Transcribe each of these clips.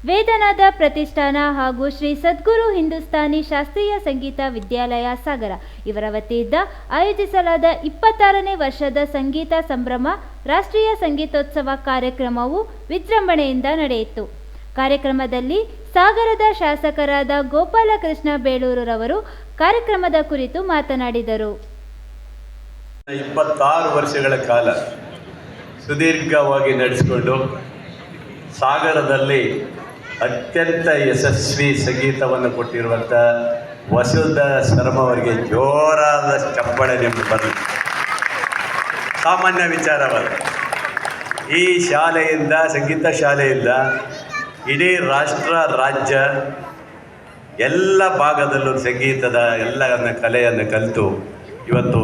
ವೇದನಾದ ಪ್ರತಿಷ್ಠಾನ ಹಾಗೂ ಶ್ರೀ ಸದ್ಗುರು ಹಿಂದೂಸ್ತಾನಿ ಶಾಸ್ತ್ರೀಯ ಸಂಗೀತ ವಿದ್ಯಾಲಯ ಸಾಗರ ಇವರ ವತಿಯಿಂದ ಆಯೋಜಿಸಲಾದ 26ನೇ ವರ್ಷದ ಸಂಗೀತ ಸಂಭ್ರಮ ರಾಷ್ಟ್ರೀಯ ಸಂಗೀತೋತ್ಸವ ಕಾರ್ಯಕ್ರಮವು ವಿಜೃಂಭಣೆಯಿಂದ ನಡೆಯಿತು. ಕಾರ್ಯಕ್ರಮದಲ್ಲಿ ಸಾಗರದ ಶಾಸಕರಾದ ಗೋಪಾಲಕೃಷ್ಣ ಬೇಳೂರುರವರು ಕಾರ್ಯಕ್ರಮದ ಕುರಿತು ಮಾತನಾಡಿದರು. 26 ವರ್ಷಗಳ ಕಾಲ ಸುದೀರ್ಘವಾಗಿ ನಡೆಸಿಕೊಂಡು ಸಾಗರದಲ್ಲಿ ಅತ್ಯಂತ ಯಶಸ್ವಿ ಸಂಗೀತವನ್ನು ಕೊಟ್ಟಿರುವಂಥ ವಸುಧಾ ಶರ್ಮ ಅವರಿಗೆ ಜೋರಾದ ಚಪ್ಪಾಳೆ ನಿಮಗೆ ಬರಲಿ. ಸಾಮಾನ್ಯ ವಿಚಾರವಲ್ಲ. ಈ ಶಾಲೆಯಿಂದ, ಸಂಗೀತ ಶಾಲೆಯಿಂದ ಇಡೀ ರಾಷ್ಟ್ರ, ರಾಜ್ಯ ಎಲ್ಲ ಭಾಗದಲ್ಲೂ ಸಂಗೀತದ ಎಲ್ಲ ಕಲೆಯನ್ನು ಕಲಿತು ಇವತ್ತು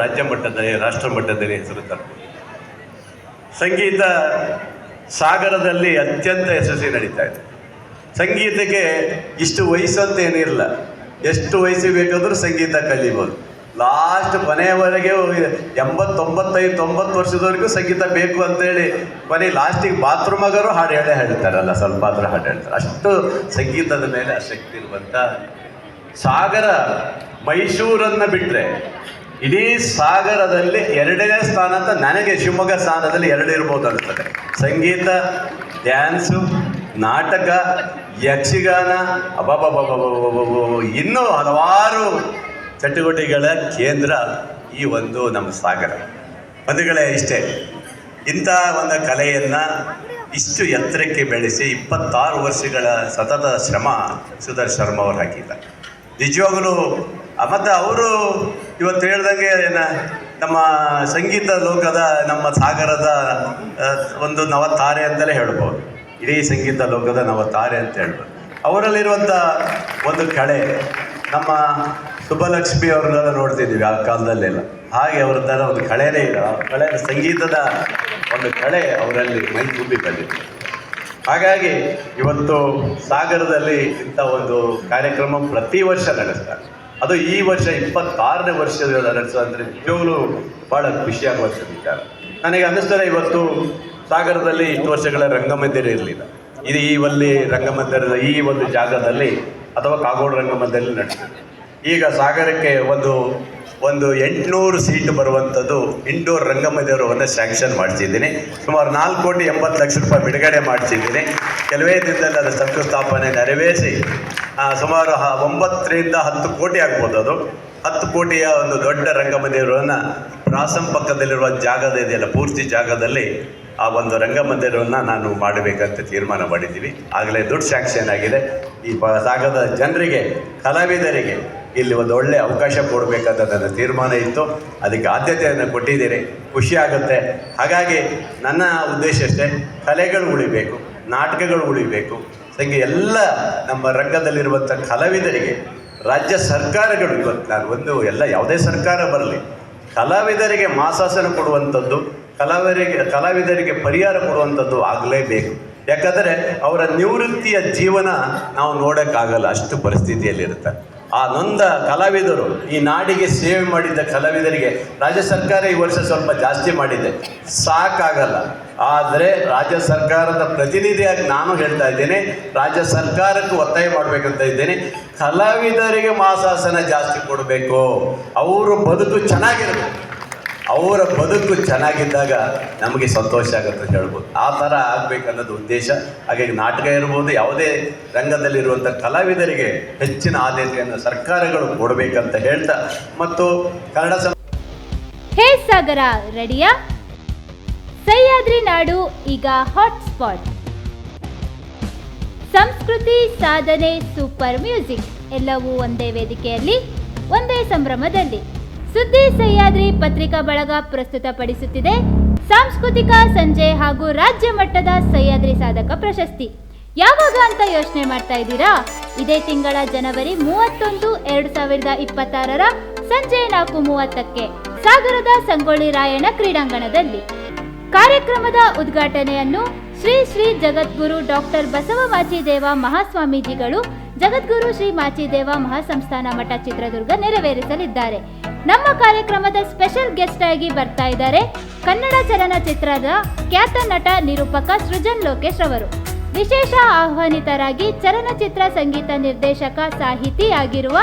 ರಾಜ್ಯ ಮಟ್ಟದಲ್ಲಿ, ರಾಷ್ಟ್ರ ಮಟ್ಟದಲ್ಲಿ ಹೆಸರು ತರ್ಬೋದು. ಸಂಗೀತ ಸಾಗರದಲ್ಲಿ ಅತ್ಯಂತ ಯಶಸ್ವಿ ನಡೀತಾ ಇದೆ. ಸಂಗೀತಕ್ಕೆ ಇಷ್ಟು ವಯಸ್ಸು ಅಂತ ಏನಿರಲ್ಲ, ಎಷ್ಟು ವಯಸ್ಸು ಬೇಕಾದರೂ ಸಂಗೀತ ಕಲಿಬೋದು. ಲಾಸ್ಟ್ ಕೊನೆಯವರೆಗೆ 80-90 ವರ್ಷದವರೆಗೂ ಸಂಗೀತ ಬೇಕು ಅಂತೇಳಿ ಕೊನೆ ಲಾಸ್ಟಿಗೆ ಬಾತ್ರೂಮಾಗರು ಹಾಡು ಹೇಳ್ತಾರಲ್ಲ, ಸ್ವಲ್ಪ ಆದರೂ ಹಾಡು ಹೇಳ್ತಾರೆ. ಅಷ್ಟು ಸಂಗೀತದ ಮೇಲೆ ಆಸಕ್ತಿ ಇರುವಂಥ ಸಾಗರ, ಮೈಸೂರನ್ನು ಬಿಟ್ಟರೆ ಇಡೀ ಸಾಗರದಲ್ಲಿ 2ನೇ ಸ್ಥಾನ ಅಂತ ನನಗೆ ಶಿವಮೊಗ್ಗ ಸ್ಥಾನದಲ್ಲಿ 2 ಇರ್ಬೋದು ಅನಿಸ್ತದೆ. ಸಂಗೀತ, ಡ್ಯಾನ್ಸು, ನಾಟಕ, ಯಕ್ಷಗಾನ, ಇನ್ನೂ ಹಲವಾರು ಚಟುವಟಿಕೆಗಳ ಕೇಂದ್ರ ಈ ಒಂದು ನಮ್ಮ ಸಾಗರ. ಬಂಧುಗಳೇ, ಇಷ್ಟೇ ಇಂಥ ಒಂದು ಕಲೆಯನ್ನು ಇಷ್ಟು ಎತ್ತರಕ್ಕೆ ಬೆಳೆಸಿ 26 ವರ್ಷಗಳ ಸತತ ಶ್ರಮ ಸುಧಾ ಶರ್ಮ ಅವರು ಹಾಕಿದ್ದಾರೆ. ನಿಜವಾಗಲೂ ಮತ್ತು ಅವರು ಇವತ್ತು ಹೇಳ್ದಂಗೆ ನಮ್ಮ ಸಂಗೀತ ಲೋಕದ, ನಮ್ಮ ಸಾಗರದ ಒಂದು ನವತಾರೆ ಅಂತಲೇ ಹೇಳ್ಬೋದು. ಇಡೀ ಸಂಗೀತ ಲೋಕದ ನವತಾರೆ ಅಂತ ಹೇಳ್ಬೋದು. ಅವರಲ್ಲಿರುವಂಥ ಒಂದು ಕಳೆ, ನಮ್ಮ ಸುಬ್ಬಲಕ್ಷ್ಮಿ ಅವ್ರನ್ನೆಲ್ಲ ನೋಡ್ತಿದ್ದೀವಿ ಆ ಕಾಲದಲ್ಲೆಲ್ಲ, ಹಾಗೆ ಅವ್ರ ಥರ ಒಂದು ಕಳೆನೇ ಇಲ್ಲ. ಕಳೆ, ಸಂಗೀತದ ಒಂದು ಕಳೆ ಅವರಲ್ಲಿ ಮೈ ತುಂಬಿ ಬಂದಿದೆ. ಹಾಗಾಗಿ ಇವತ್ತು ಸಾಗರದಲ್ಲಿ ಇಂಥ ಒಂದು ಕಾರ್ಯಕ್ರಮ ಪ್ರತಿ ವರ್ಷ ನಡೆಸ್ತಾರೆ. ಅದು ಈ ವರ್ಷ 26ನೇ ವರ್ಷದ ನಡೆಸೋದಂದರೆ ನಿಜವಾಗ್ಲೂ ಭಾಳ ಖುಷಿಯಾಗುವಂಥ ವಿಚಾರ. ನನಗೆ ಅನ್ನಿಸ್ತಾರೆ, ಇವತ್ತು ಸಾಗರದಲ್ಲಿ ಇಷ್ಟು ವರ್ಷಗಳ ರಂಗಮಂದಿರ ಇರಲಿಲ್ಲ. ಇದು ಈ ರಂಗಮಂದಿರದ ಈ ಒಂದು ಜಾಗದಲ್ಲಿ ಅಥವಾ ಕಾಗೋಡು ರಂಗಮಂದಿರದಲ್ಲಿ ನಡೆಸಿದೆ. ಈಗ ಸಾಗರಕ್ಕೆ ಒಂದು 800 ಸೀಟ್ ಬರುವಂಥದ್ದು ಇಂಡೋರ್ ರಂಗಮಂದಿರವನ್ನು ಸ್ಯಾಂಕ್ಷನ್ ಮಾಡಿಸಿದ್ದೀನಿ. ಸುಮಾರು 4,80,00,000 ರೂಪಾಯಿ ಬಿಡುಗಡೆ ಮಾಡಿಸಿದ್ದೀನಿ. ಕೆಲವೇ ದಿನದಲ್ಲಿ ಅದರ ಶಂಕುಸ್ಥಾಪನೆ ನೆರವೇರಿಸಿ ಸುಮಾರು 9ರಿಂದ 10 ಕೋಟಿ ಆಗ್ಬೋದು. ಅದು 10 ಕೋಟಿಯ ಒಂದು ದೊಡ್ಡ ರಂಗಮಂದಿರವನ್ನು ಪ್ರಾಸಂ ಪಕ್ಕದಲ್ಲಿರುವ ಜಾಗದ ಇದೆಯಲ್ಲ, ಪೂರ್ತಿ ಜಾಗದಲ್ಲಿ ಆ ಒಂದು ರಂಗಮಂದಿರವನ್ನು ನಾನು ಮಾಡಬೇಕಂತ ತೀರ್ಮಾನ ಮಾಡಿದ್ದೀವಿ. ಆಗಲೇ ದುಡ್ಡು ಸ್ಯಾಂಕ್ಷನ್ ಆಗಿದೆ. ಈ ಸಾಗರದ ಜನರಿಗೆ, ಕಲಾವಿದರಿಗೆ ಇಲ್ಲಿ ಒಂದು ಒಳ್ಳೆಯ ಅವಕಾಶ ಕೊಡಬೇಕಂತ ನನ್ನ ತೀರ್ಮಾನ ಇತ್ತು. ಅದಕ್ಕೆ ಆದ್ಯತೆಯನ್ನು ಕೊಟ್ಟಿದ್ದೀನಿ. ಖುಷಿಯಾಗುತ್ತೆ. ಹಾಗಾಗಿ ನನ್ನ ಉದ್ದೇಶ ಅಷ್ಟೇ, ಕಲೆಗಳು ಉಳಿಬೇಕು, ನಾಟಕಗಳು ಉಳಿಬೇಕು. ಎಲ್ಲ ನಮ್ಮ ರಂಗದಲ್ಲಿರುವಂಥ ಕಲಾವಿದರಿಗೆ ರಾಜ್ಯ ಸರ್ಕಾರಗಳು, ಇವತ್ತು ನಾನು ಎಲ್ಲ ಯಾವುದೇ ಸರ್ಕಾರ ಬರಲಿ, ಕಲಾವಿದರಿಗೆ ಮಾಸಾಸನ ಕೊಡುವಂಥದ್ದು, ಕಲಾವಿದರಿಗೆ ಪರಿಹಾರ ಕೊಡುವಂಥದ್ದು ಆಗಲೇಬೇಕು. ಯಾಕಂದರೆ ಅವರ ನಿವೃತ್ತಿಯ ಜೀವನ ನಾವು ನೋಡೋಕ್ಕಾಗಲ್ಲ, ಅಷ್ಟು ಪರಿಸ್ಥಿತಿಯಲ್ಲಿರುತ್ತೆ. ಆ ನೊಂದ ಕಲಾವಿದರು, ಈ ನಾಡಿಗೆ ಸೇವೆ ಮಾಡಿದ್ದ ಕಲಾವಿದರಿಗೆ ರಾಜ್ಯ ಸರ್ಕಾರ ಈ ವರ್ಷ ಸ್ವಲ್ಪ ಜಾಸ್ತಿ ಮಾಡಿದೆ, ಸಾಕಾಗಲ್ಲ. ಆದರೆ ರಾಜ್ಯ ಸರ್ಕಾರದ ಪ್ರತಿನಿಧಿಯಾಗಿ ನಾನು ಹೇಳ್ತಾ ಇದ್ದೇನೆ, ರಾಜ್ಯ ಸರ್ಕಾರಕ್ಕೂ ಒತ್ತಾಯ ಮಾಡಬೇಕಂತ ಇದ್ದೇನೆ. ಕಲಾವಿದರಿಗೆ ಮಾಸಾಸನ ಜಾಸ್ತಿ ಕೊಡಬೇಕು. ಅವರು ಬದುಕು ಚೆನ್ನಾಗಿರಬೇಕು. ಅವರ ಬದುಕು ಚೆನ್ನಾಗಿದ್ದಾಗ ನಮಗೆ ಸಂತೋಷ ಆಗುತ್ತೆ ಅಂತ ಹೇಳ್ಬೋದು. ಆ ಥರ ಆಗಬೇಕನ್ನೋದು ಉದ್ದೇಶ. ಹಾಗಾಗಿ ನಾಟಕ ಇರ್ಬೋದು, ಯಾವುದೇ ರಂಗದಲ್ಲಿರುವಂಥ ಕಲಾವಿದರಿಗೆ ಹೆಚ್ಚಿನ ಆದ್ಯತೆಯನ್ನು ಸರ್ಕಾರಗಳು ಕೊಡಬೇಕಂತ ಹೇಳ್ತಾ, ಮತ್ತು ಕನ್ನಡ ಹೇ ಸಾಗರ ರೆಡಿಯಾ? ಸಹ್ಯಾದ್ರಿ ನಾಡು ಈಗ ಹಾಟ್ಸ್ಪಾಟ್. ಸಂಸ್ಕೃತಿ, ಸಾಧನೆ, ಸೂಪರ್ ಮ್ಯೂಸಿಕ್ ಎಲ್ಲವೂ ಒಂದೇ ವೇದಿಕೆಯಲ್ಲಿ, ಒಂದೇ ಸಂಭ್ರಮದಲ್ಲಿ. ಸುದ್ದಿ ಸಹ್ಯಾದ್ರಿ ಪತ್ರಿಕಾ ಬಳಗ ಪ್ರಸ್ತುತಪಡಿಸುತ್ತಿದೆ ಸಾಂಸ್ಕೃತಿಕ ಸಂಜೆ ಹಾಗೂ ರಾಜ್ಯ ಮಟ್ಟದ ಸಹ್ಯಾದ್ರಿ ಸಾಧಕ ಪ್ರಶಸ್ತಿ. ಯಾವಾಗ ಅಂತ ಯೋಚನೆ ಮಾಡ್ತಾ ಇದ್ದೀರಾ? ಇದೇ ತಿಂಗಳ ಜನವರಿ 31, 2026 ಸಂಜೆ 4:30ಕ್ಕೆ ಸಾಗರದ ಸಂಗೊಳ್ಳಿ ರಾಯಣ್ಣ ಕ್ರೀಡಾಂಗಣದಲ್ಲಿ. ಕಾರ್ಯಕ್ರಮದ ಉದ್ಘಾಟನೆಯನ್ನು ಶ್ರೀ ಶ್ರೀ ಜಗದ್ಗುರು ಡಾಕ್ಟರ್ ಬಸವ ಮಾಚಿದೇವ ಮಹಾಸ್ವಾಮೀಜಿಗಳು, ಜಗದ್ಗುರು ಶ್ರೀ ಮಾಚಿದೇವ ಮಹಾಸಂಸ್ಥಾನ ಮಠ ಚಿತ್ರದುರ್ಗ ನೆರವೇರಿಸಲಿದ್ದಾರೆ. ನಮ್ಮ ಕಾರ್ಯಕ್ರಮದ ಸ್ಪೆಷಲ್ ಗೆಸ್ಟ್ ಆಗಿ ಬರ್ತಾ ಇದ್ದಾರೆ ಕನ್ನಡ ಚಲನಚಿತ್ರದ ಖ್ಯಾತ ನಟ, ನಿರೂಪಕ ಸೃಜನ್ ಲೋಕೇಶ್ ಅವರು. ವಿಶೇಷ ಆಹ್ವಾನಿತರಾಗಿ ಚಲನಚಿತ್ರ ಸಂಗೀತ ನಿರ್ದೇಶಕ ಸಾಹಿತಿಯಾಗಿರುವ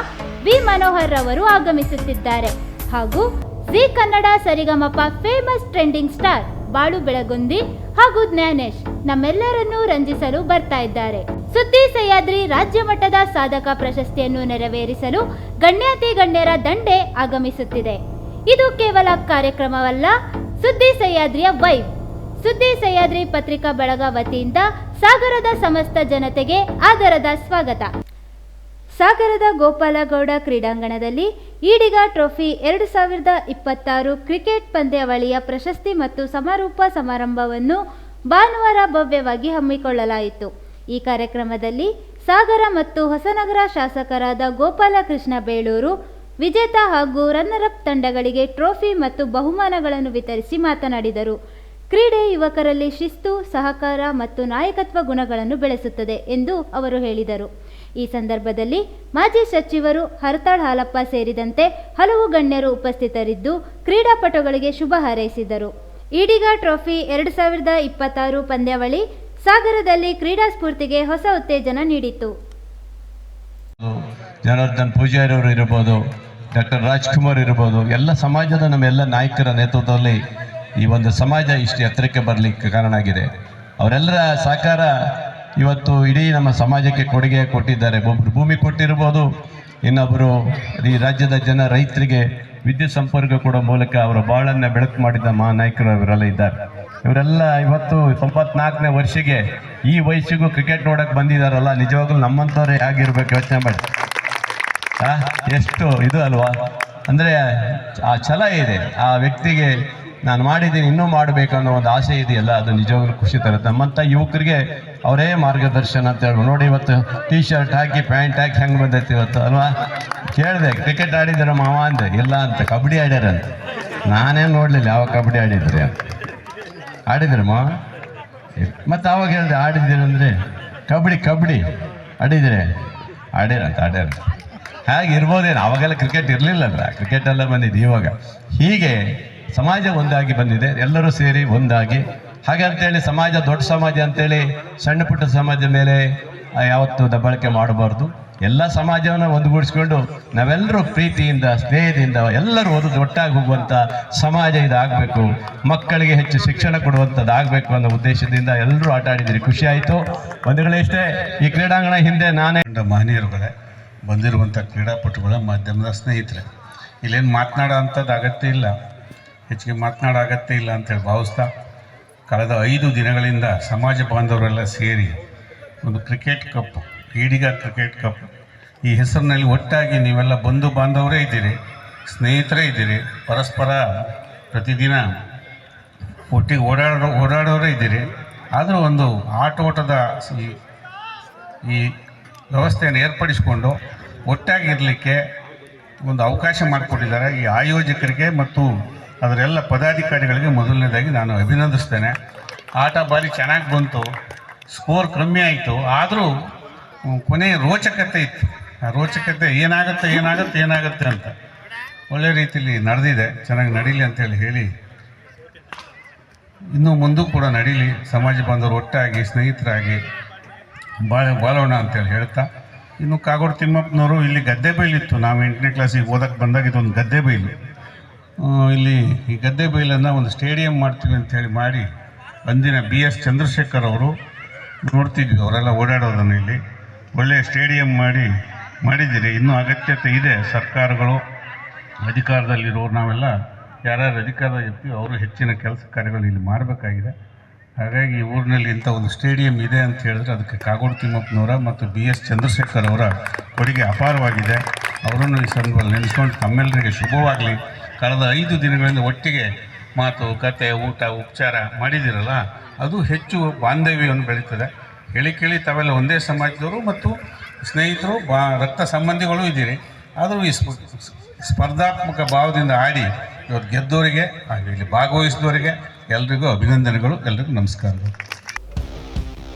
ವಿ ಮನೋಹರ್ ರವರು ಆಗಮಿಸುತ್ತಿದ್ದಾರೆ. ಹಾಗೂ ಜಿ ಕನ್ನಡ ಸರಿಗಮಪ ಫೇಮಸ್ ಟ್ರೆಂಡಿಂಗ್ ಸ್ಟಾರ್ ಬಾಳು ಬೆಳಗುಂದಿ ಹಾಗೂ ಜ್ಞಾನೇಶ್ ನಮ್ಮೆಲ್ಲರನ್ನೂ ರಂಜಿಸಲು ಬರ್ತಾ ಇದ್ದಾರೆ. ಸುದ್ದಿ ಸಹ್ಯಾದ್ರಿ ರಾಜ್ಯ ಮಟ್ಟದ ಸಾಧಕ ಪ್ರಶಸ್ತಿಯನ್ನು ನೆರವೇರಿಸಲು ಗಣ್ಯಾತಿ ಗಣ್ಯರ ದಂಡೆ ಆಗಮಿಸುತ್ತಿದೆ. ಇದು ಕೇವಲ ಕಾರ್ಯಕ್ರಮವಲ್ಲ, ಸುದ್ದಿ ಸಹ್ಯಾದ್ರಿಯ ವೈಬ್. ಸುದ್ದಿ ಸಹ್ಯಾದ್ರಿ ಪತ್ರಿಕಾ ಬಳಗ ವತಿಯಿಂದ ಸಾಗರದ ಸಮಸ್ತ ಜನತೆಗೆ ಆದರದ ಸ್ವಾಗತ. ಸಾಗರದ ಗೋಪಾಲಗೌಡ ಕ್ರೀಡಾಂಗಣದಲ್ಲಿ ಈಡಿಗ ಟ್ರೋಫಿ 2026 ಕ್ರಿಕೆಟ್ ಪಂದ್ಯಾವಳಿಯ ಪ್ರಶಸ್ತಿ ಮತ್ತು ಸಮಾರೋಪ ಸಮಾರಂಭವನ್ನು ಭಾನುವಾರ ಭವ್ಯವಾಗಿ ಹಮ್ಮಿಕೊಳ್ಳಲಾಯಿತು. ಈ ಕಾರ್ಯಕ್ರಮದಲ್ಲಿ ಸಾಗರ ಮತ್ತು ಹೊಸನಗರ ಶಾಸಕರಾದ ಗೋಪಾಲಕೃಷ್ಣ ಬೇಳೂರು ವಿಜೇತ ಹಾಗೂ ರನ್ನರ್-ಅಪ್ ತಂಡಗಳಿಗೆ ಟ್ರೋಫಿ ಮತ್ತು ಬಹುಮಾನಗಳನ್ನು ವಿತರಿಸಿ ಮಾತನಾಡಿದರು. ಕ್ರೀಡೆ ಯುವಕರಲ್ಲಿ ಶಿಸ್ತು, ಸಹಕಾರ ಮತ್ತು ನಾಯಕತ್ವ ಗುಣಗಳನ್ನು ಬೆಳೆಸುತ್ತದೆ ಎಂದು ಅವರು ಹೇಳಿದರು. ಈ ಸಂದರ್ಭದಲ್ಲಿ ಮಾಜಿ ಸಚಿವರು ಹರತಾಳ್ ಹಾಲಪ್ಪ ಸೇರಿದಂತೆ ಹಲವು ಗಣ್ಯರು ಉಪಸ್ಥಿತರಿದ್ದು ಕ್ರೀಡಾಪಟುಗಳಿಗೆ ಶುಭ ಹಾರೈಸಿದರು. ಈಡಿಗ ಟ್ರೋಫಿ 2026 ಪಂದ್ಯಾವಳಿ ಸಾಗರದಲ್ಲಿ ಕ್ರೀಡಾ ಸ್ಫೂರ್ತಿಗೆ ಹೊಸ ಉತ್ತೇಜನ ನೀಡಿತು. ಜನಾರ್ದನ್ ಪೂಜಾರಿ ಅವರು ಇರಬಹುದು, ಡಾಕ್ಟರ್ ರಾಜ್ಕುಮಾರ್ ಇರಬಹುದು, ಎಲ್ಲ ಸಮಾಜದ ನಮ್ಮೆಲ್ಲ ನಾಯಕರ ನೇತೃತ್ವದಲ್ಲಿ ಈ ಒಂದು ಸಮಾಜ ಇಷ್ಟು ಎತ್ತರಕ್ಕೆ ಬರಲಿಕ್ಕೆ ಕಾರಣ ಆಗಿದೆ. ಅವರೆಲ್ಲರ ಸಹಕಾರ ಇವತ್ತು ಇಡೀ ನಮ್ಮ ಸಮಾಜಕ್ಕೆ ಕೊಡುಗೆ ಕೊಟ್ಟಿದ್ದಾರೆ. ಒಬ್ಬರು ಭೂಮಿ ಕೊಟ್ಟಿರ್ಬೋದು, ಇನ್ನೊಬ್ಬರು ಈ ರಾಜ್ಯದ ಜನ ರೈತರಿಗೆ ವಿದ್ಯುತ್ ಸಂಪರ್ಕ ಕೊಡೋ ಮೂಲಕ ಅವರ ಬಾಳನ್ನು ಬೆಳಕು ಮಾಡಿದ ಮಹಾನಾಯಕರು ಇವರೆಲ್ಲ ಇದ್ದಾರೆ. ಇವರೆಲ್ಲ ಇವತ್ತು 94ನೇ ವರ್ಷಕ್ಕೆ ಈ ವಯಸ್ಸಿಗೂ ಕ್ರಿಕೆಟ್ ನೋಡಕ್ಕೆ ಬಂದಿದ್ದಾರಲ್ಲ, ನಿಜವಾಗ್ಲೂ ನಮ್ಮಂಥವ್ರೆ ಹೇಗಿರ್ಬೇಕು ಯೋಚನೆ ಮಾಡಿ. ಎಷ್ಟು ಇದು ಅಲ್ವಾ, ಅಂದರೆ ಆ ಛಲ ಇದೆ ಆ ವ್ಯಕ್ತಿಗೆ. ನಾನು ಮಾಡಿದ್ದೀನಿ, ಇನ್ನೂ ಮಾಡಬೇಕು ಅನ್ನೋ ಒಂದು ಆಸೆ ಇದೆಯಲ್ಲ, ಅದು ನಿಜವಾಗ್ಲೂ ಖುಷಿ ತರುತ್ತೆ. ನಮ್ಮಂಥ ಯುವಕರಿಗೆ ಅವರೇ ಮಾರ್ಗದರ್ಶನ ಅಂತ ಹೇಳ್ಬೋದು. ನೋಡಿ ಇವತ್ತು ಟೀ ಶರ್ಟ್ ಹಾಕಿ ಪ್ಯಾಂಟ್ ಹಾಕಿ ಹೆಂಗೆ ಬಂದೈತಿ ಇವತ್ತು ಅಲ್ವಾ. ಕೇಳಿದೆ ಕ್ರಿಕೆಟ್ ಆಡಿದಾರ ಮಾವ ಅಂದೆ, ಇಲ್ಲ ಅಂತ ಕಬಡ್ಡಿ ಆಡ್ಯಾರಂತ. ನಾನೇನು ನೋಡಲಿಲ್ಲ ಯಾವ ಕಬಡ್ಡಿ ಆಡಿದ್ರಿ ಅಂತ. ಆಡಿದ್ರೆ ಮಾವ ಮತ್ತು ಅವಾಗ ಹೇಳಿದೆ ಆಡಿದ್ದೀರಂದರೆ ಕಬಡ್ಡಿ ಆಡಿದ್ರೆ ಆಡ್ಯಾರ ಹಾಗೆ ಇರ್ಬೋದೇನು. ಅವಾಗೆಲ್ಲ ಕ್ರಿಕೆಟ್ ಇರಲಿಲ್ಲಲ್ಲ, ಕ್ರಿಕೆಟೆಲ್ಲ ಬಂದಿದ್ದು ಇವಾಗ. ಹೀಗೆ ಸಮಾಜ ಒಂದಾಗಿ ಬಂದಿದೆ, ಎಲ್ಲರೂ ಸೇರಿ ಒಂದಾಗಿ. ಹಾಗಂತೇಳಿ ಸಮಾಜ ದೊಡ್ಡ ಸಮಾಜ ಅಂತೇಳಿ ಸಣ್ಣ ಪುಟ್ಟ ಸಮಾಜದ ಮೇಲೆ ಯಾವತ್ತೂ ದಬ್ಬಾಳಿಕೆ ಮಾಡಬಾರ್ದು. ಎಲ್ಲ ಸಮಾಜವನ್ನು ಒಂದುಗೂಡಿಸ್ಕೊಂಡು ನಾವೆಲ್ಲರೂ ಪ್ರೀತಿಯಿಂದ ಸ್ನೇಹದಿಂದ ಎಲ್ಲರೂ ಒಟ್ಟಾಗಿ ಹೋಗುವಂಥ ಸಮಾಜ ಇದಾಗಬೇಕು. ಮಕ್ಕಳಿಗೆ ಹೆಚ್ಚು ಶಿಕ್ಷಣ ಕೊಡುವಂಥದ್ದು ಆಗಬೇಕು ಅನ್ನೋ ಉದ್ದೇಶದಿಂದ ಎಲ್ಲರೂ ಆಟ ಆಡಿದ್ದೀರಿ, ಖುಷಿ ಆಯಿತು. ಬಂಧುಗಳೇ, ಈ ಕ್ರೀಡಾಂಗಣ ಹಿಂದೆ ನಾನೇ ಮಹನೀಯರುಗಳೇ, ಬಂದಿರುವಂಥ ಕ್ರೀಡಾಪಟುಗಳ ಮಾಧ್ಯಮದ ಸ್ನೇಹಿತರೆ, ಇಲ್ಲೇನು ಮಾತನಾಡೋ ಅಂಥದ್ದು ಅಗತ್ಯ ಇಲ್ಲ, ಹೆಚ್ಚಿಗೆ ಮಾತನಾಡೋ ಅಗತ್ಯ ಇಲ್ಲ ಅಂತೇಳಿ ಭಾವಿಸ್ತಾ, ಕಳೆದ 5 ದಿನಗಳಿಂದ ಸಮಾಜ ಬಾಂಧವರೆಲ್ಲ ಸೇರಿ ಒಂದು cricket cup, Ediga cricket cup ಈ ಹೆಸರಿನಲ್ಲಿ ಒಟ್ಟಾಗಿ ನೀವೆಲ್ಲ ಬಂಧು ಬಾಂಧವರೇ ಇದ್ದೀರಿ, ಸ್ನೇಹಿತರೇ ಇದ್ದೀರಿ, ಪರಸ್ಪರ ಪ್ರತಿದಿನ ಒಟ್ಟಿಗೆ ಓಡಾಡೋರೇ ಇದ್ದೀರಿ. ಆದರೂ ಒಂದು ಆಟೋಟದ ಈ ವ್ಯವಸ್ಥೆಯನ್ನು ಏರ್ಪಡಿಸಿಕೊಂಡು ಒಟ್ಟಾಗಿರಲಿಕ್ಕೆ ಒಂದು ಅವಕಾಶ ಮಾಡಿಕೊಟ್ಟಿದ್ದಾರೆ ಈ ಆಯೋಜಕರಿಗೆ ಮತ್ತು ಅದರೆಲ್ಲ ಪದಾಧಿಕಾರಿಗಳಿಗೆ ಮೊದಲನೇದಾಗಿ ನಾನು ಅಭಿನಂದಿಸ್ತೇನೆ. ಆಟ ಬಾರಿ ಚೆನ್ನಾಗಿ ಬಂತು, ಸ್ಕೋರ್ ಕಮ್ಮಿ ಆಯಿತು, ಆದರೂ ಕೊನೆಯ ರೋಚಕತೆ ಇತ್ತು. ಆ ರೋಚಕತೆ ಏನಾಗುತ್ತೆ ಅಂತ ಒಳ್ಳೆ ರೀತಿಯಲ್ಲಿ ನಡೆದಿದೆ. ಚೆನ್ನಾಗಿ ನಡೀಲಿ ಅಂತೇಳಿ ಹೇಳಿ ಇನ್ನೂ ಮುಂದೂ ಕೂಡ ನಡೀಲಿ, ಸಮಾಜ ಬಾಂಧವರು ಒಟ್ಟಾಗಿ ಸ್ನೇಹಿತರಾಗಿ ಬಾಳೋಣ ಅಂತೇಳಿ ಹೇಳ್ತಾ, ಇನ್ನು ಕಾಗೋಡು ತಿಮ್ಮಪ್ಪನವರು ಇಲ್ಲಿ ಗದ್ದೆ ಬೈಲಿತ್ತು. ನಾವು 8ನೇ ಕ್ಲಾಸಿಗೆ ಓದಕ್ಕೆ ಬಂದಾಗ ಇದೊಂದು ಗದ್ದೆ ಬೈಲು. ಇಲ್ಲಿ ಈ ಗದ್ದೆ ಬೈಲನ್ನು ಒಂದು ಸ್ಟೇಡಿಯಂ ಮಾಡ್ತೀವಿ ಅಂಥೇಳಿ ಮಾಡಿ ಅಂದಿನ BS ಚಂದ್ರಶೇಖರ್ ಅವರು ನೋಡ್ತಿದ್ವಿ, ಅವರೆಲ್ಲ ಓಡಾಡೋದನ್ನು ಇಲ್ಲಿ ಒಳ್ಳೆಯ ಸ್ಟೇಡಿಯಂ ಮಾಡಿದ್ದೀರಿ. ಇನ್ನೂ ಅಗತ್ಯತೆ ಇದೆ. ಸರ್ಕಾರಗಳು, ಅಧಿಕಾರದಲ್ಲಿರೋರು, ನಾವೆಲ್ಲ ಯಾರ್ಯಾರು ಅಧಿಕಾರದಾಗ ಇರ್ತೀವಿ ಅವರು ಹೆಚ್ಚಿನ ಕೆಲಸ ಕಾರ್ಯಗಳು ಇಲ್ಲಿ ಮಾಡಬೇಕಾಗಿದೆ. ಹಾಗಾಗಿ ಈ ಊರಿನಲ್ಲಿ ಇಂಥ ಒಂದು ಸ್ಟೇಡಿಯಂ ಇದೆ ಅಂತ ಹೇಳಿದ್ರೆ ಅದಕ್ಕೆ ಕಾಗೋಡು ತಿಮ್ಮಪ್ಪನವರ ಮತ್ತು BS ಚಂದ್ರಶೇಖರ್ ಅವರ ಕೊಡುಗೆ ಅಪಾರವಾಗಿದೆ. ಅವರನ್ನು ಈ ಸಂದರ್ಭದಲ್ಲಿ ನೆನೆಸ್ಕೊಂಡು ತಮ್ಮೆಲ್ಲರಿಗೆ ಶುಭವಾಗಲಿ. ಕಳೆದ 5 ದಿನಗಳಿಂದ ಒಟ್ಟಿಗೆ ಮಾತು ಕತೆ ಊಟ ಉಪಚಾರ ಮಾಡಿದಿರಲ್ಲ, ಅದು ಹೆಚ್ಚು ಬಾಂಧವ್ಯವನ್ನು ಬೆಳೀತದೆ. ಕೇಳಿ ತಾವೆಲ್ಲ ಒಂದೇ ಸಮಾಜದವರು ಮತ್ತು ಸ್ನೇಹಿತರು, ರಕ್ತ ಸಂಬಂಧಿಗಳು ಇದ್ದೀರಿ. ಆದರೂ ಈ ಸ್ಪರ್ಧಾತ್ಮಕ ಭಾವದಿಂದ ಆಡಿ ಇವತ್ತು ಗೆದ್ದವರಿಗೆ ಹಾಗೂ ಇಲ್ಲಿ ಭಾಗವಹಿಸಿದವರಿಗೆ ಎಲ್ರಿಗೂ ಅಭಿನಂದನೆಗಳು, ಎಲ್ರಿಗೂ ನಮಸ್ಕಾರಗಳು.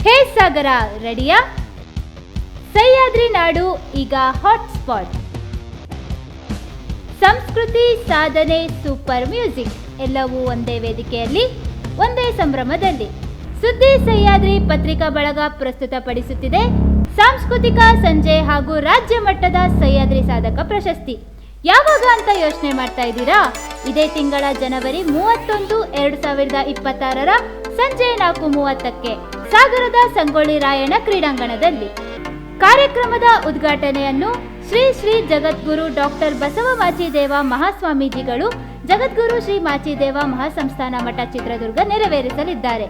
ಹೇ ಸಾಗರ ರೆಡಿಯಾ? ಸಹ್ಯಾದ್ರಿ ನಾಡು ಈಗ ಹಾಟ್ಸ್ಪಾಟ್. ಸಂಸ್ಕೃತಿ, ಸಾಧನೆ, ಸೂಪರ್ ಮ್ಯೂಸಿಕ್ ಎಲ್ಲವೂ ಒಂದೇ ವೇದಿಕೆಯಲ್ಲಿ, ಒಂದೇ ಸಂಭ್ರಮದಲ್ಲಿ. ಸುದ್ದಿ ಸಹ್ಯಾದ್ರಿ ಪತ್ರಿಕಾ ಬಳಗ ಪ್ರಸ್ತುತಪಡಿಸುತ್ತಿದೆ ಸಾಂಸ್ಕೃತಿಕ ಸಂಜೆ ಹಾಗೂ ರಾಜ್ಯ ಮಟ್ಟದ ಸಹ್ಯಾದ್ರಿ ಸಾಧಕ ಪ್ರಶಸ್ತಿ. ಯಾವಾಗ ಅಂತ ಯೋಚನೆ ಮಾಡ್ತಾ ಇದ್ದೀರಾ? ಇದೇ ತಿಂಗಳ ಜನವರಿ 31, 2026 ಸಂಜೆ 4:30ಕ್ಕೆ ಸಾಗರದ ಸಂಗೊಳ್ಳಿ ರಾಯಣ್ಣ ಕ್ರೀಡಾಂಗಣದಲ್ಲಿ. ಕಾರ್ಯಕ್ರಮದ ಉದ್ಘಾಟನೆಯನ್ನು ಶ್ರೀ ಶ್ರೀ ಜಗದ್ಗುರು ಡಾಕ್ಟರ್ ಬಸವ ಮಾಚಿದೇವ ಮಹಾಸ್ವಾಮೀಜಿಗಳು, ಜಗದ್ಗುರು ಶ್ರೀ ಮಾಚಿದೇವ ಮಹಾಸಂಸ್ಥಾನ ಮಠ ಚಿತ್ರದುರ್ಗ ನೆರವೇರಿಸಲಿದ್ದಾರೆ.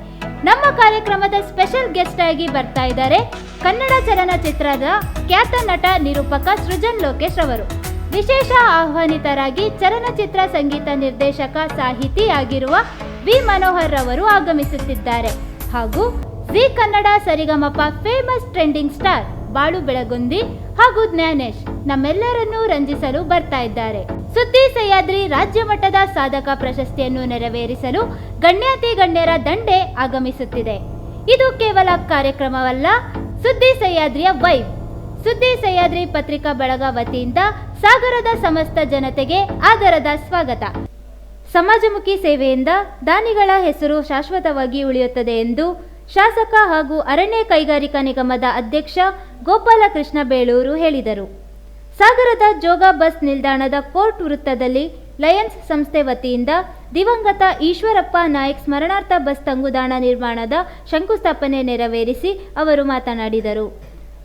ನಮ್ಮ ಕಾರ್ಯಕ್ರಮದ ಸ್ಪೆಷಲ್ ಗೆಸ್ಟ್ ಆಗಿ ಬರ್ತಾ ಇದ್ದಾರೆ ಕನ್ನಡ ಚಲನಚಿತ್ರದ ಖ್ಯಾತ ನಟ ನಿರೂಪಕ ಸೃಜನ್ ಲೋಕೇಶ್ ಅವರು. ವಿಶೇಷ ಆಹ್ವಾನಿತರಾಗಿ ಚಲನಚಿತ್ರ ಸಂಗೀತ ನಿರ್ದೇಶಕ ಸಾಹಿತಿ ಆಗಿರುವ ವಿ ಮನೋಹರ್ ಅವರು ಆಗಮಿಸುತ್ತಿದ್ದಾರೆ. ಹಾಗೂ ಜಿ ಕನ್ನಡ ಸರಿಗಮಪ ಫೇಮಸ್ ಟ್ರೆಂಡಿಂಗ್ ಸ್ಟಾರ್ ಬಾಳು ಬೆಳಗುಂದಿ ಹಾಗೂ ಜ್ಞಾನೇಶ್ ನಮ್ಮೆಲ್ಲರನ್ನೂ ರಂಜಿಸಲು ಬರ್ತಾ ಇದ್ದಾರೆ. ಸುದ್ದಿ ಸಹ್ಯಾದ್ರಿ ರಾಜ್ಯ ಮಟ್ಟದ ಸಾಧಕ ಪ್ರಶಸ್ತಿಯನ್ನು ನೆರವೇರಿಸಲು ಗಣ್ಯಾತಿ ಗಣ್ಯರ ದಂಡೆ ಆಗಮಿಸುತ್ತಿದೆ. ಇದು ಕೇವಲ ಕಾರ್ಯಕ್ರಮವಲ್ಲ, ಸುದ್ದಿ ಸಹ್ಯಾದ್ರಿಯ ವೈಬ್. ಸುದ್ದಿ ಸಹ್ಯಾದ್ರಿ ಪತ್ರಿಕಾ ಬಳಗ ವತಿಯಿಂದ ಸಾಗರದ ಸಮಸ್ತ ಜನತೆಗೆ ಆದರದ ಸ್ವಾಗತ. ಸಮಾಜಮುಖಿ ಸೇವೆಯಿಂದ ದಾನಿಗಳ ಹೆಸರು ಶಾಶ್ವತವಾಗಿ ಉಳಿಯುತ್ತದೆ ಎಂದು ಶಾಸಕ ಹಾಗೂ ಅರಣ್ಯ ಕೈಗಾರಿಕಾ ನಿಗಮದ ಅಧ್ಯಕ್ಷ ಗೋಪಾಲಕೃಷ್ಣ ಬೇಳೂರು ಹೇಳಿದರು. ಸಾಗರದ ಜೋಗ ಬಸ್ ನಿಲ್ದಾಣದ ಕೋರ್ಟ್ ವೃತ್ತದಲ್ಲಿ ಲಯನ್ಸ್ ಸಂಸ್ಥೆ ವತಿಯಿಂದ ದಿವಂಗತ ಈಶ್ವರಪ್ಪ ನಾಯಕ್ ಸ್ಮರಣಾರ್ಥ ಬಸ್ ತಂಗುದಾಣ ನಿರ್ಮಾಣದ ಶಂಕುಸ್ಥಾಪನೆ ನೆರವೇರಿಸಿ ಅವರು ಮಾತನಾಡಿದರು.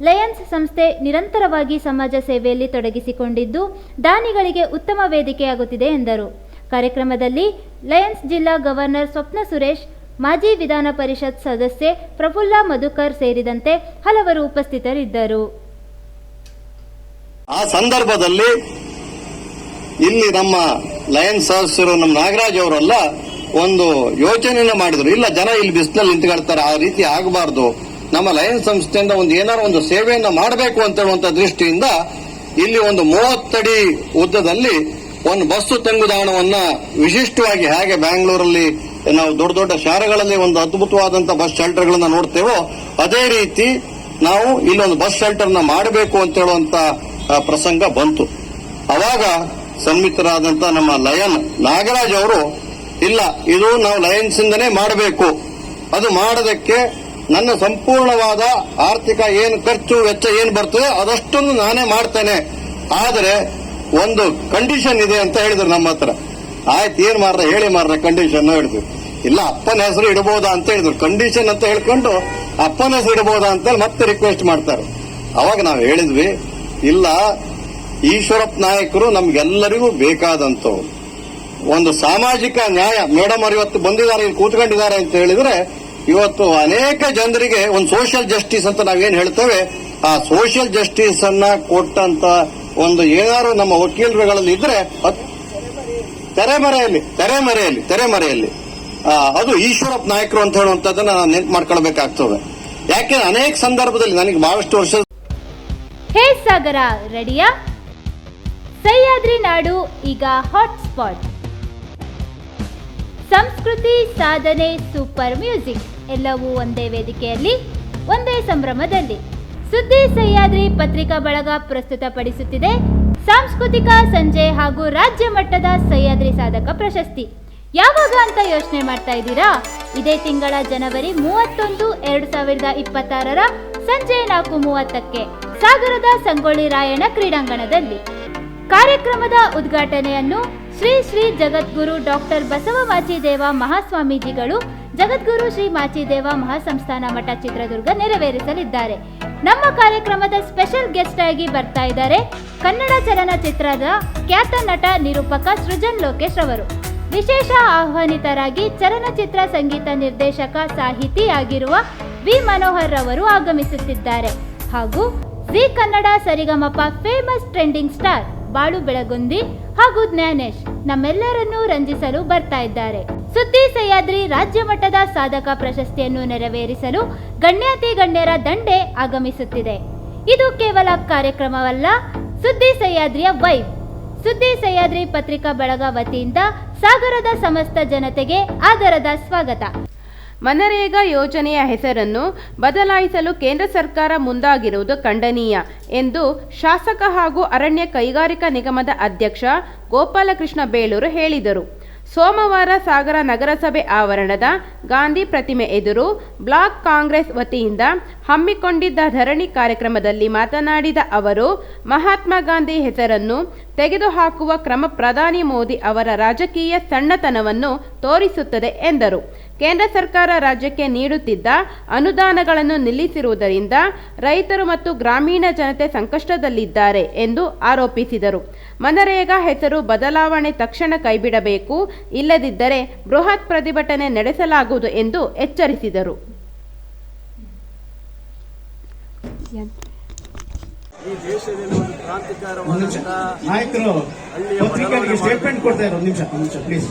ಲಯನ್ಸ್ ಸಂಸ್ಥೆ ನಿರಂತರವಾಗಿ ಸಮಾಜ ಸೇವೆಯಲ್ಲಿ ತೊಡಗಿಸಿಕೊಂಡಿದ್ದು ದಾನಿಗಳಿಗೆ ಉತ್ತಮ ವೇದಿಕೆಯಾಗುತ್ತಿದೆ ಎಂದರು. ಕಾರ್ಯಕ್ರಮದಲ್ಲಿ ಲಯನ್ಸ್ ಜಿಲ್ಲಾ ಗವರ್ನರ್ ಸ್ವಪ್ನ ಸುರೇಶ್, ಮಾಜಿ ವಿಧಾನ ಪರಿಷತ್ ಸದಸ್ಯೆ ಪ್ರಫುಲ್ಲ ಮಧುಕರ್ ಸೇರಿದಂತೆ ಹಲವರು ಉಪಸ್ಥಿತರಿದ್ದರು. ಆ ಸಂದರ್ಭದಲ್ಲಿ ಇಲ್ಲಿ ನಮ್ಮ ಲಯನ್ಸ್ ಸದಸ್ಯರು ನಮ್ಮ ನಾಗರಾಜ್ ಅವರೆಲ್ಲ ಒಂದು ಯೋಚನೆಯನ್ನು ಮಾಡಿದ್ರು. ಇಲ್ಲ, ಜನ ಇಲ್ಲಿ ಬಿಸಿಲಲ್ಲಿ ನಿಂತ್ಕೊಳ್ತಾರೆ, ಆ ರೀತಿ ಆಗಬಾರ್ದು, ನಮ್ಮ ಲಯನ್ಸ್ ಸಂಸ್ಥೆಯಿಂದ ಏನಾರು ಒಂದು ಸೇವೆಯನ್ನ ಮಾಡಬೇಕು ಅಂತ ಹೇಳುವಂತ ದೃಷ್ಟಿಯಿಂದ ಇಲ್ಲಿ ಒಂದು 30 ಅಡಿ ಉದ್ದದಲ್ಲಿ ಒಂದು ಬಸ್ಸು ತಂಗುದಾಣವನ್ನ ವಿಶಿಷ್ಟವಾಗಿ, ಹೇಗೆ ಬ್ಯಾಂಗ್ಳೂರಲ್ಲಿ ನಾವು ದೊಡ್ಡ ದೊಡ್ಡ ಶಾಲೆಗಳಲ್ಲಿ ಒಂದು ಅದ್ಭುತವಾದಂತಹ ಬಸ್ ಶೆಲ್ಟರ್ಗಳನ್ನ ನೋಡ್ತೇವೋ ಅದೇ ರೀತಿ ನಾವು ಇಲ್ಲೊಂದು ಬಸ್ ಶೆಲ್ಟರ್ನ ಮಾಡಬೇಕು ಅಂತ ಹೇಳುವಂತ ಪ್ರಸಂಗ ಬಂತು. ಅವಾಗ ಸನ್ಮಿತರಾದಂತ ನಮ್ಮ ಲಯನ್ ನಾಗರಾಜ್ ಅವರು, ಇಲ್ಲ, ಇದು ನಾವು ಲಯನ್ಸ್ ಇಂದನೇ ಮಾಡಬೇಕು, ಅದು ಮಾಡೋದಕ್ಕೆ ನನ್ನ ಸಂಪೂರ್ಣವಾದ ಆರ್ಥಿಕ ಏನು ಖರ್ಚು ವೆಚ್ಚ ಏನು ಬರ್ತದೆ ಅದಷ್ಟನ್ನು ನಾನೇ ಮಾಡ್ತೇನೆ, ಆದರೆ ಒಂದು ಕಂಡೀಷನ್ ಇದೆ ಅಂತ ಹೇಳಿದ್ರು ನಮ್ಮ ಹತ್ರ. ಆಯ್ತು, ಏನ್ ಮಾರ್ರೆ ಹೇಳಿ ಮಾರ್ರೆ ಕಂಡೀಷನ್ ಹೇಳಿದ್ರು. ಇಲ್ಲ, ಅಪ್ಪನ ಹೆಸರು ಇಡಬಹುದಾ ಅಂತ ಹೇಳಿದ್ರು. ಕಂಡೀಷನ್ ಅಂತ ಹೇಳ್ಕೊಂಡು ಅಪ್ಪನ ಹೆಸರು ಇಡಬಹುದಾ ಅಂತ ಮತ್ತೆ ರಿಕ್ವೆಸ್ಟ್ ಮಾಡ್ತಾರೆ. ಅವಾಗ ನಾವು ಹೇಳಿದ್ವಿ, ಇಲ್ಲ, ಈಶ್ವರಪ್ಪ ನಾಯಕರು ನಮ್ಗೆಲ್ಲರಿಗೂ ಬೇಕಾದಂತವ್ರು, ಒಂದು ಸಾಮಾಜಿಕ ನ್ಯಾಯ. ಮೇಡಮ್ ಅವರು ಇವತ್ತು ಬಂದಿದ್ದಾರೆ, ಇಲ್ಲಿ ಕೂತ್ಕೊಂಡಿದ್ದಾರೆ ಅಂತ ಹೇಳಿದ್ರೆ, ಇವತ್ತು ಅನೇಕ ಜನರಿಗೆ ಒಂದು ಸೋಷಿಯಲ್ ಜಸ್ಟಿಸ್ ಅಂತ ನಾವೇನ್ ಹೇಳ್ತೇವೆ, ಆ ಸೋಷಿಯಲ್ ಜಸ್ಟಿಸ್ ಅನ್ನ ಕೊಟ್ಟಂತ ಒಂದು ಏನಾದ್ರು ನಮ್ಮ ವಕೀಲರುಗಳಲ್ಲಿ ಇದ್ರೆ ತೆರೆಮರೆಯಲ್ಲಿ ಅದು ಈಶ್ವರಪ್ಪ ನಾಯಕರು ಅಂತ ಹೇಳುವಂತದ್ದನ್ನ ನಾನು ನೆನ್ಪು ಮಾಡ್ಕೊಳ್ಬೇಕಾಗ್ತದೆ. ಯಾಕೆ ಅನೇಕ ಸಂದರ್ಭದಲ್ಲಿ ನನಗೆ ಬಹಳಷ್ಟು ವರ್ಷ. ಹೇ ಸಾಗರ, ರೆಡಿಯಾ? ಸಹ್ಯಾದ್ರಿ ನಾಡು ಈಗ ಹಾಟ್ ಸ್ಪಾಟ್. ಸಂಸ್ಕೃತಿ, ಸಾಧನೆ, ಸೂಪರ್ ಮ್ಯೂಸಿಕ್ ಎಲ್ಲವೂ ಒಂದೇ ವೇದಿಕೆಯಲ್ಲಿ, ಒಂದೇ ಸಂಭ್ರಮದಲ್ಲಿ. ಸುದ್ದಿ ಸಹ್ಯಾದ್ರಿ ಪತ್ರಿಕಾ ಬಳಗ ಪ್ರಸ್ತುತಪಡಿಸುತ್ತಿದೆ ಸಾಂಸ್ಕೃತಿಕ ಸಂಜೆ ಹಾಗೂ ರಾಜ್ಯ ಮಟ್ಟದ ಸಹ್ಯಾದ್ರಿ ಸಾಧಕ ಪ್ರಶಸ್ತಿ. ಯಾವಾಗ ಅಂತ ಯೋಚನೆ ಮಾಡ್ತಾ ಇದ್ದೀರಾ? ಇದೇ ತಿಂಗಳ ಜನವರಿ 31, 2026 ಸಂಜೆ 4:30ಕ್ಕೆ ಸಾಗರದ ಸಂಗೊಳ್ಳಿ ರಾಯಣ್ಣ ಕ್ರೀಡಾಂಗಣದಲ್ಲಿ. ಕಾರ್ಯಕ್ರಮದ ಉದ್ಘಾಟನೆಯನ್ನು ಶ್ರೀ ಶ್ರೀ ಜಗದ್ಗುರು ಡಾಕ್ಟರ್ ಬಸವ ಮಾಚಿದೇವ ಮಹಾಸ್ವಾಮೀಜಿಗಳು, ಜಗದ್ಗುರು ಶ್ರೀ ಮಾಚಿದೇವ ಮಹಾಸಂಸ್ಥಾನ ಮಠ ಚಿತ್ರದುರ್ಗ ನೆರವೇರಿಸಲಿದ್ದಾರೆ. ನಮ್ಮ ಕಾರ್ಯಕ್ರಮದ ಸ್ಪೆಷಲ್ ಗೆಸ್ಟ್ ಆಗಿ ಬರ್ತಾ ಇದ್ದಾರೆ ಕನ್ನಡ ಚಲನಚಿತ್ರದ ಖ್ಯಾತ ನಟ ನಿರೂಪಕ ಸೃಜನ್ ಲೋಕೇಶ್ ಅವರು. ವಿಶೇಷ ಆಹ್ವಾನಿತರಾಗಿ ಚಲನಚಿತ್ರ ಸಂಗೀತ ನಿರ್ದೇಶಕ ಸಾಹಿತಿ ಆಗಿರುವ ವಿ ಮನೋಹರ್ ಅವರು ಆಗಮಿಸುತ್ತಿದ್ದಾರೆ. ಹಾಗೂ ಜಿ ಕನ್ನಡ ಸರಿಗಮಪ ಫೇಮಸ್ ಟ್ರೆಂಡಿಂಗ್ ಸ್ಟಾರ್ ಬಾಳು ಬೆಳಗುಂದಿ ಹಾಗೂ ಜ್ಞಾನೇಶ್ ನಮ್ಮೆಲ್ಲರನ್ನೂ ರಂಜಿಸಲು ಬರ್ತಾ ಇದ್ದಾರೆ. ಸುದ್ದಿ ಸಹ್ಯಾದ್ರಿ ರಾಜ್ಯ ಮಟ್ಟದ ಸಾಧಕ ಪ್ರಶಸ್ತಿಯನ್ನು ನೆರವೇರಿಸಲು ಗಣ್ಯಾತಿ ಗಣ್ಯರ ದಂಡೆ ಆಗಮಿಸುತ್ತಿದೆ. ಇದು ಕೇವಲ ಕಾರ್ಯಕ್ರಮವಲ್ಲ, ಸುದ್ದಿ ಸಹ್ಯಾದ್ರಿಯ ವೈಬ್. ಸುದ್ದಿ ಸಹ್ಯಾದ್ರಿ ಪತ್ರಿಕಾ ಬಳಗ ವತಿಯಿಂದ ಸಾಗರದ ಸಮಸ್ತ ಜನತೆಗೆ ಆದರದ ಸ್ವಾಗತ. ಮನರೇಗಾ ಯೋಜನೆಯ ಹೆಸರನ್ನು ಬದಲಾಯಿಸಲು ಕೇಂದ್ರ ಸರ್ಕಾರ ಮುಂದಾಗಿರುವುದು ಖಂಡನೀಯ ಎಂದು ಶಾಸಕ ಹಾಗೂ ಅರಣ್ಯ ಕೈಗಾರಿಕಾ ನಿಗಮದ ಅಧ್ಯಕ್ಷ ಗೋಪಾಲಕೃಷ್ಣ ಬೇಳೂರು ಹೇಳಿದರು. ಸೋಮವಾರ ಸಾಗರ ನಗರಸಭೆ ಆವರಣದ ಗಾಂಧಿ ಪ್ರತಿಮೆ ಎದುರು ಬ್ಲಾಕ್ ಕಾಂಗ್ರೆಸ್ ವತಿಯಿಂದ ಹಮ್ಮಿಕೊಂಡಿದ್ದ ಧರಣಿ ಕಾರ್ಯಕ್ರಮದಲ್ಲಿ ಮಾತನಾಡಿದ ಅವರು, ಮಹಾತ್ಮ ಗಾಂಧಿ ಹೆಸರನ್ನು ತೆಗೆದುಹಾಕುವ ಕ್ರಮ ಪ್ರಧಾನಿ ಮೋದಿ ಅವರ ರಾಜಕೀಯ ಸಣ್ಣತನವನ್ನು ತೋರಿಸುತ್ತದೆ ಎಂದರು. ಕೇಂದ್ರ ಸರ್ಕಾರ ರಾಜ್ಯಕ್ಕೆ ನೀಡುತ್ತಿದ್ದ ಅನುದಾನಗಳನ್ನು ನಿಲ್ಲಿಸಿರುವುದರಿಂದ ರೈತರು ಮತ್ತು ಗ್ರಾಮೀಣ ಜನತೆ ಸಂಕಷ್ಟದಲ್ಲಿದ್ದಾರೆ ಎಂದು ಆರೋಪಿಸಿದರು. ಮನರೇಗಾ ಹೆಸರು ಬದಲಾವಣೆ ತಕ್ಷಣ ಕೈಬಿಡಬೇಕು, ಇಲ್ಲದಿದ್ದರೆ ಬೃಹತ್ ಪ್ರತಿಭಟನೆ ನಡೆಸಲಾಗುವುದು ಎಂದು ಎಚ್ಚರಿಸಿದರು. ಈ ದೇಶದಲ್ಲಿ ಒಂದು ಕ್ರಾಂತಿಕಾರವಾದಂತಹ ನಾಯಕರು ಪತ್ರಿಕೆಗೆ ಸ್ಟೇಟ್ಮೆಂಟ್ ಕೊಡ್ತಾ ಇರೋ ನಿಮಿಷ ಪ್ಲೀಸ್.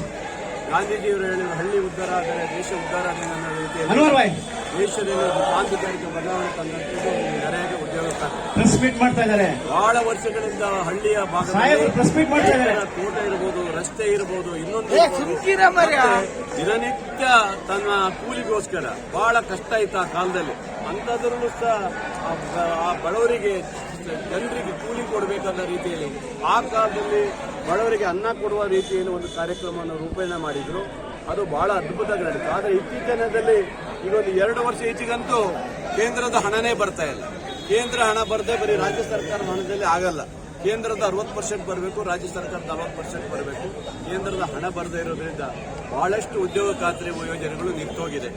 ಗಾಂಧೀಜಿಯವರು ಹೇಳಿದ ಹಳ್ಳಿ ಉದ್ಧಾರ ಆದರೆ ದೇಶ ಉದ್ಧಾರ ಆಗಲಿ ಅನ್ನೋ ರೀತಿಯಲ್ಲಿ ದೇಶದಲ್ಲಿ ಒಂದು ಕ್ರಾಂತಿಕಾರಿಕ ಬದಲಾವಣೆ ತಂದಂಥದ್ದು ನರೇಗಾ ಉದ್ಯೋಗ ಖಾತ್ರಿ. ಪ್ರೆಸ್ ಮೀಟ್ ಮಾಡ್ತಾ ಇದ್ದಾರೆ. ಬಹಳ ವರ್ಷಗಳಿಂದ ಹಳ್ಳಿಯ ಭಾಗದಲ್ಲಿ ಪ್ರೆಸ್ ಮೀಟ್ ಮಾಡ್ತಾ ಇದ್ದಾರೆ. ತೋಟ ಇರಬಹುದು, ರಸ್ತೆ ಇರಬಹುದು, ಇನ್ನೊಂದು ದಿನನಿತ್ಯ ತನ್ನ ಕೂಲಿಗೋಸ್ಕರ ಬಹಳ ಕಷ್ಟ ಇತ್ತು ಆ ಕಾಲದಲ್ಲಿ. ಅಂಥದ್ರಲ್ಲೂ ಸಹ ಆ ಬಡವರಿಗೆ ಜನರಿಗೆ ಕೂಲಿ ಕೊಡಬೇಕಾದ ರೀತಿಯಲ್ಲಿ ಆ ಕಾಲದಲ್ಲಿ ಬಡವರಿಗೆ ಅನ್ನ ಕೊಡುವ ರೀತಿಯಲ್ಲಿ ಒಂದು ಕಾರ್ಯಕ್ರಮವನ್ನು ರೂಪಣೆ ಮಾಡಿದ್ರು. ಅದು ಬಹಳ ಅದ್ಭುತವಾಗಿ ನಡೀತು. ಆದರೆ ಇತ್ತೀಚಿನದಲ್ಲಿ ಈಗ ಒಂದು 2 ವರ್ಷ ಈಚೆಗಂತೂ ಕೇಂದ್ರದ ಹಣನೇ ಬರ್ತಾ ಇಲ್ಲ. ಕೇಂದ್ರ ಹಣ ಬರದೆ ಬರೀ ರಾಜ್ಯ ಸರ್ಕಾರದ ಹಣದಲ್ಲಿ ಆಗಲ್ಲ. ಕೇಂದ್ರದ 60% ಬರಬೇಕು, ರಾಜ್ಯ ಸರ್ಕಾರದ 40% ಬರಬೇಕು. ಕೇಂದ್ರದ ಹಣ ಬರದೇ ಇರೋದ್ರಿಂದ ಬಹಳಷ್ಟು ಉದ್ಯೋಗ ಖಾತ್ರಿ ಯೋಜನೆಗಳು ನಿಂತೋಗಿದೆ.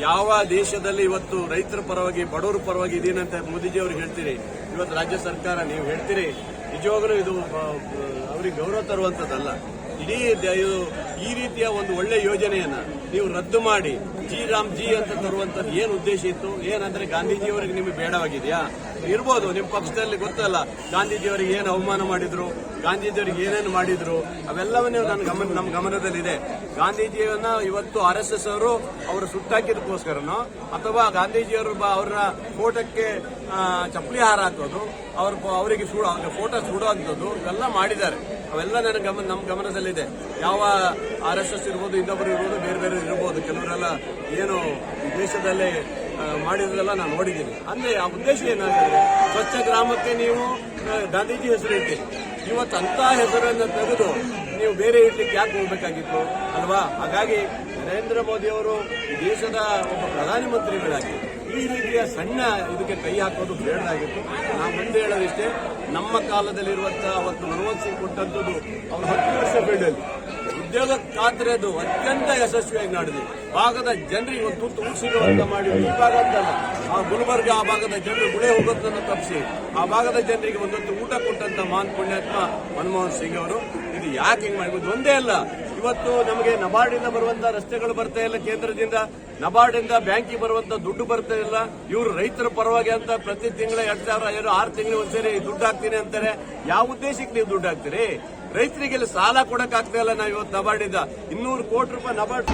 ಯಾವ ದೇಶದಲ್ಲಿ ಇವತ್ತು ರೈತರ ಪರವಾಗಿ ಬಡವರ ಪರವಾಗಿ ಇದೀನಂತ ಮೋದಿಜಿಯವ್ರಿಗೆ ಹೇಳ್ತೀರಿ, ಇವತ್ತು ರಾಜ್ಯ ಸರ್ಕಾರ ನೀವು ಹೇಳ್ತೀರಿ, ನಿಜವಾಗಲೂ ಇದು ಅವ್ರಿಗೆ ಗೌರವ ತರುವಂತದ್ದಲ್ಲ. ಇಡೀ ಈ ರೀತಿಯ ಒಂದು ಒಳ್ಳೆ ಯೋಜನೆಯನ್ನ ನೀವು ರದ್ದು ಮಾಡಿ ರಾಮ್ ಜಿ ಅಂತ ತರುವಂತದ್ದು ಏನು ಉದ್ದೇಶ ಇತ್ತು? ಏನಂದ್ರೆ ಗಾಂಧೀಜಿಯವರಿಗೆ ನಿಮಗೆ ಬೇಡವಾಗಿದೆಯಾ? ಇರ್ಬೋದು, ನಿಮ್ಮ ಪಕ್ಷದಲ್ಲಿ ಗೊತ್ತಲ್ಲ ಗಾಂಧೀಜಿಯವರಿಗೆ ಏನು ಅವಮಾನ ಮಾಡಿದ್ರು, ಗಾಂಧೀಜಿಯವರಿಗೆ ಏನೇನು ಮಾಡಿದ್ರು, ಅವೆಲ್ಲವನ್ನೂ ನಮ್ಮ ಗಮನದಲ್ಲಿದೆ. ಗಾಂಧೀಜಿಯವನ್ನ ಇವತ್ತು RSS ಅವರು ಸುಟ್ಟಾಕಿದಕ್ಕೋಸ್ಕರನೋ ಅಥವಾ ಗಾಂಧೀಜಿಯವರು ಅವರ ಫೋಟೋಕ್ಕೆ ಚಪ್ಪಲಿ ಹಾರ ಹಾಕೋದು, ಅವರಿಗೆ ಫೋಟೋ ಸುಡುವಂಥದ್ದು ಇವೆಲ್ಲ ಮಾಡಿದ್ದಾರೆ. ಅವೆಲ್ಲ ನಮ್ಮ ಗಮನದಲ್ಲಿದೆ. ಯಾವ RSS ಇರ್ಬೋದು, ಇನ್ನೊಬ್ಬರು ಇರ್ಬೋದು, ಬೇರೆ ಬೇರೆ ಇರ್ಬೋದು, ಕೆಲವರೆಲ್ಲ ಏನು ದೇಶದಲ್ಲೇ ಮಾಡಿದ್ರೆಲ್ಲ ನಾನು ನೋಡಿದ್ದೀನಿ. ಅಂದ್ರೆ ಆ ಉದ್ದೇಶ ಏನಾಗಿದೆ? ಸ್ವಚ್ಛ ಗ್ರಾಮಕ್ಕೆ ನೀವು ಗಾಂಧೀಜಿ ಹೆಸರು ಇಟ್ಟಿರಿ. ಇವತ್ತು ಅಂತ ಹೆಸರನ್ನು ತೆಗೆದು ನೀವು ಬೇರೆ ಇಡ್ಲಿಕ್ಕೆ ಯಾಕೆ ಹೋಗ್ಬೇಕಾಗಿತ್ತು ಅಲ್ವಾ? ಹಾಗಾಗಿ ನರೇಂದ್ರ ಮೋದಿ ಅವರು ದೇಶದ ಒಬ್ಬ ಪ್ರಧಾನಮಂತ್ರಿಗಳಾಗಿ ಈ ರೀತಿಯ ಸಣ್ಣ ಇದಕ್ಕೆ ಕೈ ಹಾಕೋದು ಬೇಡದಾಗಿತ್ತು. ನಾವು ಮುಂದೆ ಹೇಳೋದಿಷ್ಟೇ, ನಮ್ಮ ಕಾಲದಲ್ಲಿರುವಂತಹ ಅವತ್ತು ಮನಮೋಹನ್ ಸಿಂಗ್ ಕೊಟ್ಟಂಥದ್ದು ಅವರು 10 ವರ್ಷ ಬೇಡಲ್ಲಿ ಉದ್ಯೋಗ ಖಾತ್ರಿಯದು ಅತ್ಯಂತ ಯಶಸ್ವಿಯಾಗಿ ನಡೆದಿದೆ. ಭಾಗದ ಜನರಿಗೆ ಒಂದು ತುತ್ತು ಊಟ ಸಿಗುವಂತ ಮಾಡಿ, ಈ ಭಾಗ ಅಂತಲ್ಲ, ಆ ಗುಲ್ಬರ್ಗ ಆ ಭಾಗದ ಜನರು ಗುಳೆ ಹೋಗೋದನ್ನು ತಪ್ಪಿಸಿ ಆ ಭಾಗದ ಜನರಿಗೆ ಒಂದೊತ್ತು ಊಟ ಕೊಟ್ಟಂತ ಮಹಾನ್ ಪುಣ್ಯಾತ್ಮ ಮನಮೋಹನ್ ಸಿಂಗ್ ಅವರು. ಇದು ಯಾಕೆ ಹಿಂಗೆ ಮಾಡಬಹುದು? ಒಂದೇ ಅಲ್ಲ, ಇವತ್ತು ನಮಗೆ ನಬಾರ್ಡಿಂದ ಬರುವಂತ ರಸ್ತೆಗಳು ಬರ್ತಾ ಇಲ್ಲ, ಕೇಂದ್ರದಿಂದ ನಬಾರ್ಡಿಂದ ಬ್ಯಾಂಕಿಗೆ ಬರುವಂತ ದುಡ್ಡು ಬರ್ತಾ ಇಲ್ಲ. ಇವರು ರೈತರ ಪರವಾಗಿ ಅಂತ ಪ್ರತಿ ತಿಂಗಳ 2,000 6 ತಿಂಗಳಿಗೆ ಒಂದ್ಸರಿ ದುಡ್ಡು ಹಾಕ್ತೀನಿ ಅಂತಾರೆ. ಯಾವ ಉದ್ದೇಶಕ್ಕೆ ನೀವು ದುಡ್ಡು ಹಾಕ್ತೀರಿ? ರೈತರಿಗೆ ಸಾಲ ಕೊಡಕ್ ಆಗ್ತಾ ಇಲ್ಲ. ನಾವು ಇವತ್ತು ನಬಾರ್ಡಿಂದ 200 ಕೋಟಿ ರೂಪಾಯಿ ನಬಾರ್ಡ್